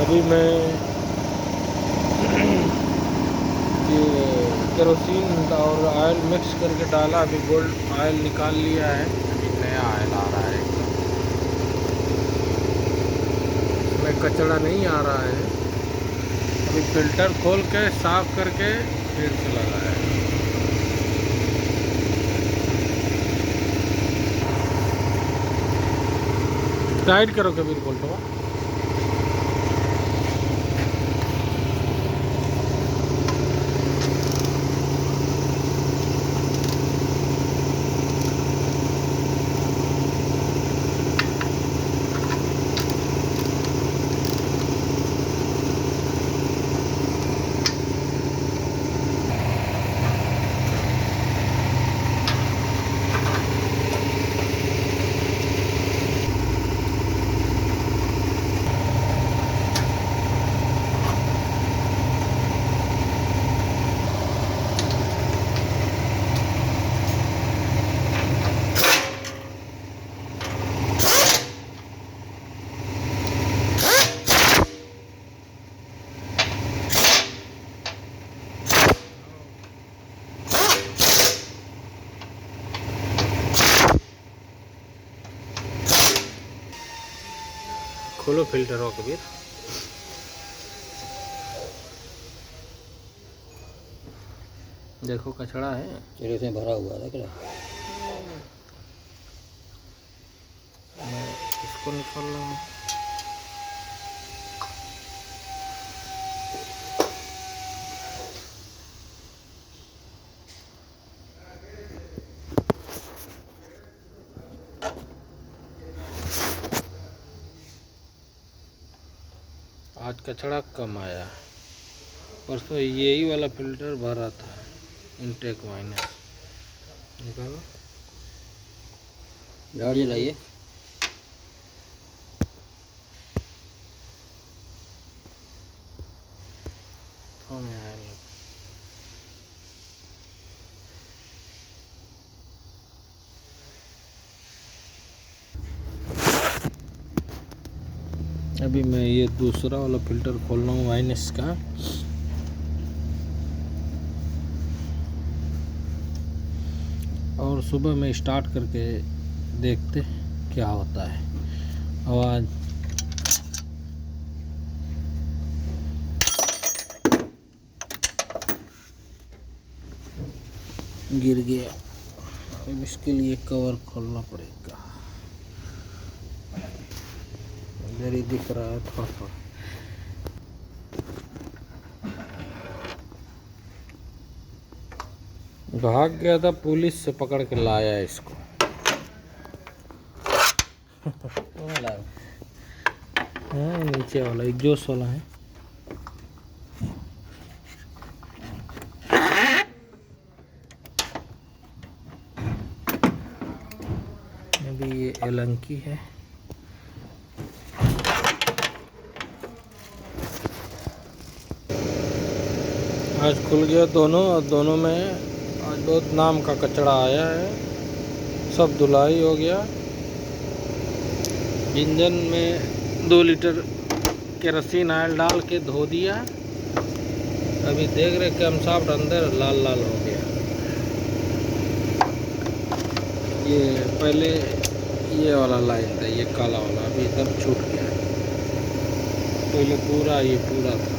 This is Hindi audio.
अभी मैं ये केरोसिन और ऑयल मिक्स करके डाला, अभी गोल्ड ऑयल निकाल लिया है, अभी नया ऑयल आ रहा है एकदम। इसमें कचरा नहीं आ रहा है। अभी फिल्टर खोल के साफ करके फिर से लगाया है। टाइट करो कबीर बोल्टो। खोलो फिल्टर हो कबीर। देखो कचड़ा है, चलो से भरा हुआ है। मैं इसको निकाल रहा हूँ। आज कचड़ा कम आया, परसों यही वाला फिल्टर भरा था। इनटेक माइनस निकालो, गाड़ी लाइए। तो मैं आया नहीं। अभी मैं ये दूसरा वाला फिल्टर खोल रहा हूँ माइनस का। और सुबह में स्टार्ट करके देखते क्या होता है। आवाज़ गिर गया, अब इसके लिए कवर खोलना पड़ेगा। इधर ही दिख रहा है थोड़ा थोड़ा। भाग गया था, पुलिस से पकड़ के लाया इसको। हाँ, नीचे वाला एग्जॉस्ट वाला है। अभी ये एलंकी है। आज खुल गया दोनों, और दोनों में आज बहुत नाम का कचड़ा आया है। सब धुलाई हो गया। इंजन में 2 लीटर केरोसिन ऑयल डाल के धो दिया। अभी देख रहे कैमशाफ्ट अंदर लाल लाल हो गया। ये पहले ये वाला लाइन था, ये काला वाला, अभी एकदम छूट गया। पहले पूरा ये पूरा था।